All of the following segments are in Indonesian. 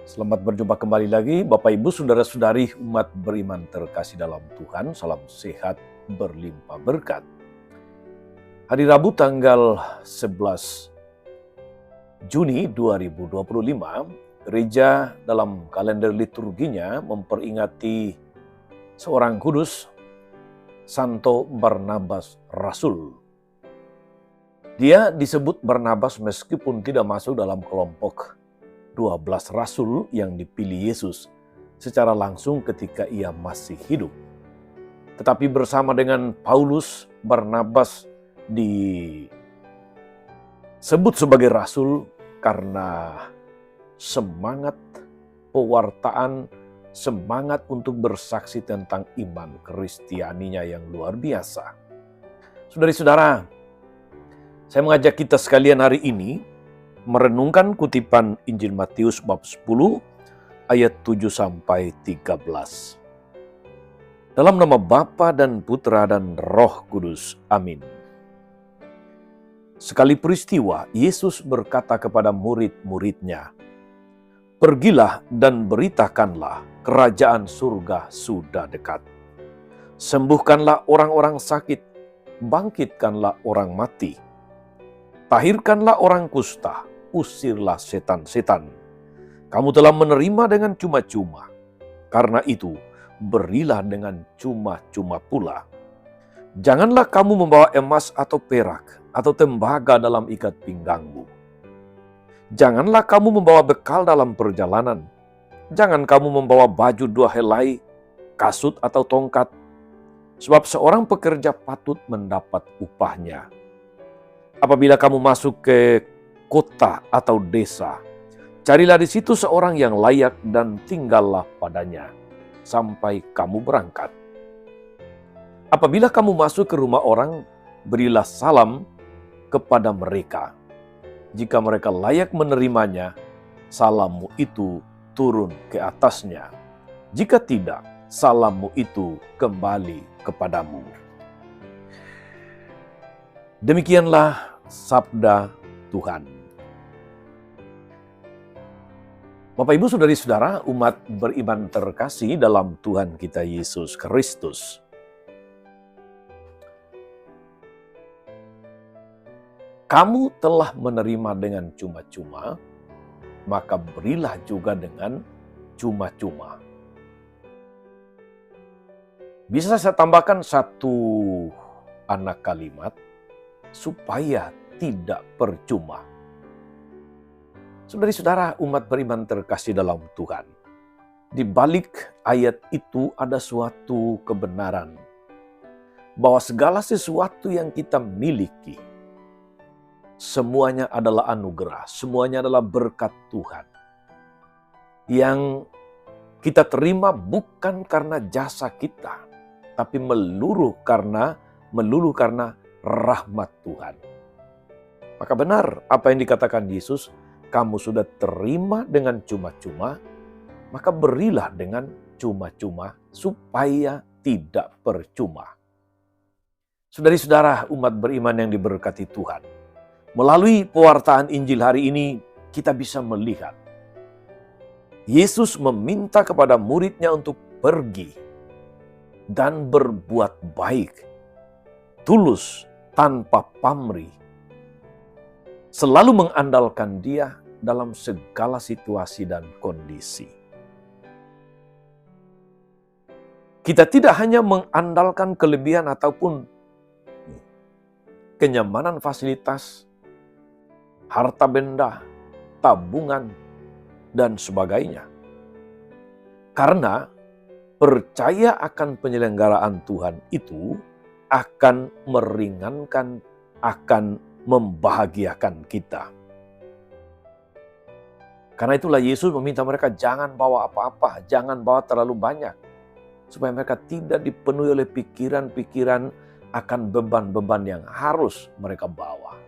Selamat berjumpa kembali lagi Bapak Ibu Saudara-saudari umat beriman terkasih dalam Tuhan. Salam sehat berlimpah berkat. Hari Rabu tanggal 11 Juni 2025, gereja dalam kalender liturginya memperingati seorang kudus, Santo Barnabas Rasul. Dia disebut Barnabas meskipun tidak masuk dalam kelompok 12 rasul yang dipilih Yesus secara langsung ketika ia masih hidup. Tetapi bersama dengan Paulus, Barnabas disebut sebagai rasul karena semangat pewartaan, semangat untuk bersaksi tentang iman Kristianinya yang luar biasa. Saudara-saudara, saya mengajak kita sekalian hari ini merenungkan kutipan Injil Matius bab 10 ayat 7-13. Dalam nama Bapa dan Putra dan Roh Kudus. Amin. Sekali peristiwa, Yesus berkata kepada murid-muridnya, "Pergilah dan beritakanlah kerajaan surga sudah dekat. Sembuhkanlah orang-orang sakit, bangkitkanlah orang mati, tahirkanlah orang kusta, usirlah setan-setan. Kamu telah menerima dengan cuma-cuma. Karena itu, berilah dengan cuma-cuma pula. Janganlah kamu membawa emas atau perak atau tembaga dalam ikat pinggangmu. Janganlah kamu membawa bekal dalam perjalanan. Jangan kamu membawa baju 2 helai, kasut atau tongkat. Sebab seorang pekerja patut mendapat upahnya. Apabila kamu masuk ke kota atau desa, carilah di situ seorang yang layak dan tinggallah padanya sampai kamu berangkat. Apabila kamu masuk ke rumah orang, berilah salam kepada mereka. Jika mereka layak menerimanya, salammu itu turun ke atasnya. Jika tidak, salammu itu kembali kepadamu." Demikianlah sabda Tuhan. Bapak Ibu Saudari-saudara umat beriman terkasih dalam Tuhan kita Yesus Kristus. Kamu telah menerima dengan cuma-cuma, maka berilah juga dengan cuma-cuma. Bisa saya tambahkan satu anak kalimat supaya tidak percuma. Saudari-saudara umat beriman terkasih dalam Tuhan, di balik ayat itu ada suatu kebenaran bahwa segala sesuatu yang kita miliki semuanya adalah anugerah, semuanya adalah berkat Tuhan yang kita terima bukan karena jasa kita, tapi melulu karena rahmat Tuhan. Maka benar apa yang dikatakan Yesus, kamu sudah terima dengan cuma-cuma, maka berilah dengan cuma-cuma supaya tidak percuma. Saudari-saudara umat beriman yang diberkati Tuhan, melalui pewartaan Injil hari ini kita bisa melihat Yesus meminta kepada muridnya untuk pergi dan berbuat baik, tulus tanpa pamrih, selalu mengandalkan Dia dalam segala situasi dan kondisi. Kita tidak hanya mengandalkan kelebihan ataupun kenyamanan fasilitas, harta benda, tabungan, dan sebagainya. Karena percaya akan penyelenggaraan Tuhan itu akan meringankan, akan membahagiakan kita. Karena itulah Yesus meminta mereka jangan bawa apa-apa, jangan bawa terlalu banyak. Supaya mereka tidak dipenuhi oleh pikiran-pikiran akan beban-beban yang harus mereka bawa.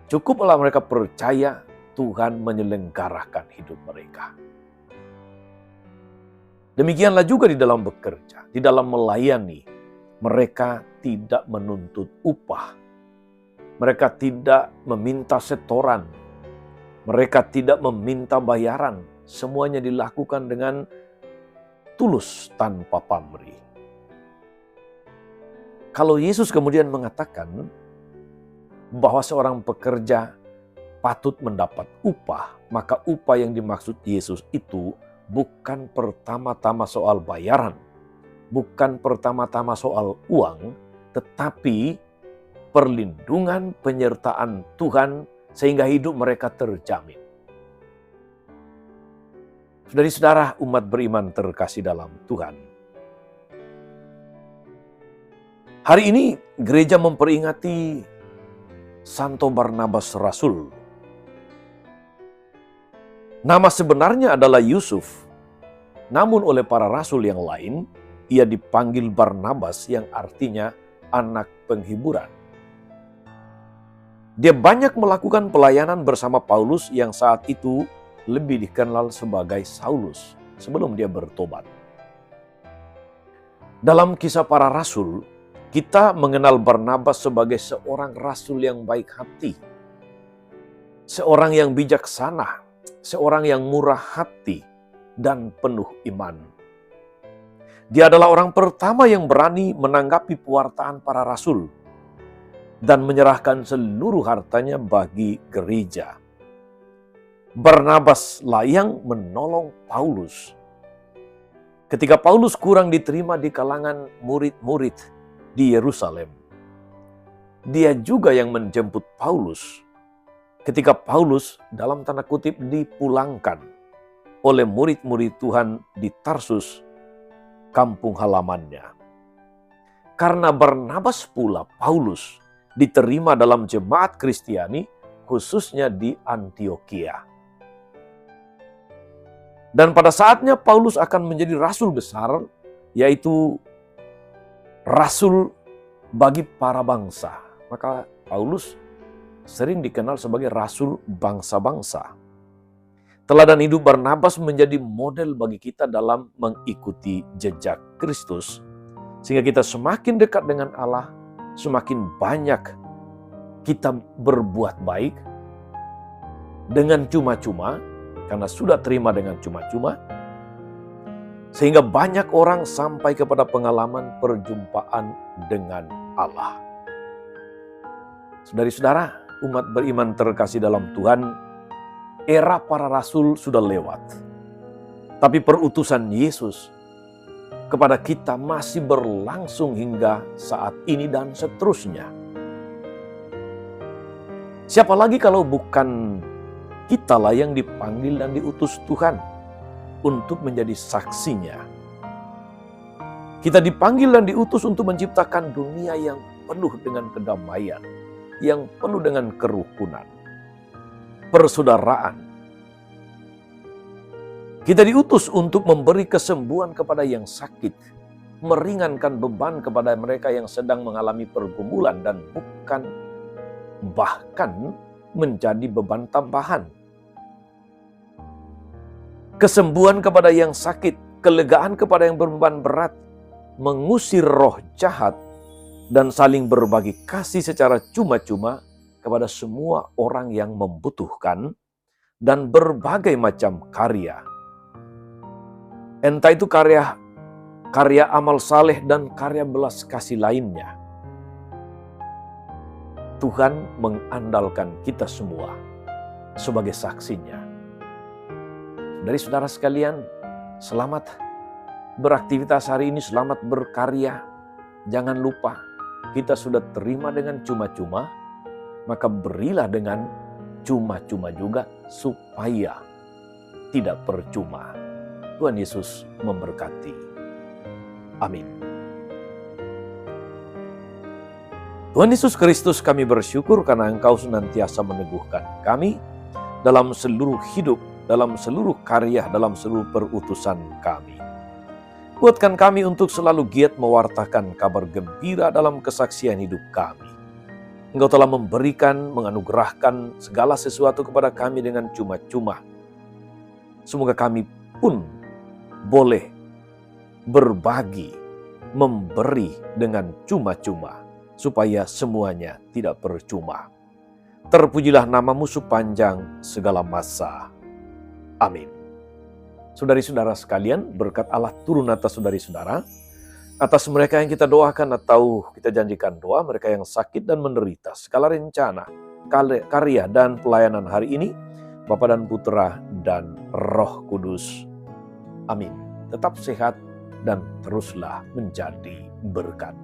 Cukuplah mereka percaya Tuhan menyelenggarakan hidup mereka. Demikianlah juga di dalam bekerja, di dalam melayani. Mereka tidak menuntut upah. Mereka tidak meminta setoran. Mereka tidak meminta bayaran. semuanya dilakukan dengan tulus tanpa pamrih. Kalau Yesus kemudian mengatakan bahwa seorang pekerja patut mendapat upah, maka upah yang dimaksud Yesus itu bukan pertama-tama soal bayaran, bukan pertama-tama soal uang, tetapi perlindungan, penyertaan Tuhan sehingga hidup mereka terjamin. Saudara-saudara umat beriman terkasih dalam Tuhan. Hari ini gereja memperingati Santo Barnabas Rasul. Nama sebenarnya adalah Yusuf, namun oleh para rasul yang lain, ia dipanggil Barnabas yang artinya anak penghiburan. Dia banyak melakukan pelayanan bersama Paulus yang saat itu lebih dikenal sebagai Saulus sebelum dia bertobat. Dalam kisah para rasul, kita mengenal Barnabas sebagai seorang rasul yang baik hati, seorang yang bijaksana, seorang yang murah hati, dan penuh iman. Dia adalah orang pertama yang berani menanggapi pewartaan para rasul dan menyerahkan seluruh hartanya bagi gereja. Barnabas lah yang menolong Paulus. Ketika Paulus kurang diterima di kalangan murid-murid di Yerusalem, dia juga yang menjemput Paulus ketika Paulus dalam tanda kutip dipulangkan oleh murid-murid Tuhan di Tarsus, kampung halamannya. Karena Barnabas pula Paulus diterima dalam jemaat Kristiani, khususnya di Antiokhia. Dan pada saatnya Paulus akan menjadi rasul besar, yaitu rasul bagi para bangsa. Maka Paulus sering dikenal sebagai rasul bangsa-bangsa. Teladan hidup Barnabas menjadi model bagi kita dalam mengikuti jejak Kristus, sehingga kita semakin dekat dengan Allah, semakin banyak kita berbuat baik dengan cuma-cuma, karena sudah terima dengan cuma-cuma, sehingga banyak orang sampai kepada pengalaman perjumpaan dengan Allah. Saudara-saudara, umat beriman terkasih dalam Tuhan, era para rasul sudah lewat. Tapi perutusan Yesus kepada kita masih berlangsung hingga saat ini dan seterusnya. Siapa lagi kalau bukan kitalah yang dipanggil dan diutus Tuhan untuk menjadi saksinya. Kita dipanggil dan diutus untuk menciptakan dunia yang penuh dengan kedamaian, yang penuh dengan kerukunan, persaudaraan. Kita diutus untuk memberi kesembuhan kepada yang sakit, meringankan beban kepada mereka yang sedang mengalami pergumulan dan bukan bahkan menjadi beban tambahan. Kesembuhan kepada yang sakit, kelegaan kepada yang berbeban berat, mengusir roh jahat, dan saling berbagi kasih secara cuma-cuma kepada semua orang yang membutuhkan, dan berbagai macam karya. Entah itu karya amal saleh dan karya belas kasih lainnya. Tuhan mengandalkan kita semua sebagai saksinya. Dari saudara sekalian, selamat beraktivitas hari ini, selamat berkarya. Jangan lupa, kita sudah terima dengan cuma-cuma, maka berilah dengan cuma-cuma juga supaya tidak percuma. Tuhan Yesus memberkati. Amin. Tuhan Yesus Kristus, kami bersyukur karena Engkau senantiasa meneguhkan kami dalam seluruh hidup, dalam seluruh karya, dalam seluruh perutusan kami. Kuatkan kami untuk selalu giat mewartakan kabar gembira dalam kesaksian hidup kami. Engkau telah memberikan, menganugerahkan segala sesuatu kepada kami dengan cuma-cuma. Semoga kami pun boleh berbagi, memberi dengan cuma-cuma, supaya semuanya tidak percuma. Terpujilah namamu sepanjang segala masa. Amin. Saudari-saudara sekalian, berkat Allah turun atas saudari-saudara, atas mereka yang kita doakan atau kita janjikan doa, mereka yang sakit dan menderita, segala rencana, karya dan pelayanan hari ini, Bapa dan Putra dan Roh Kudus. Amin. Tetap sehat dan teruslah menjadi berkat.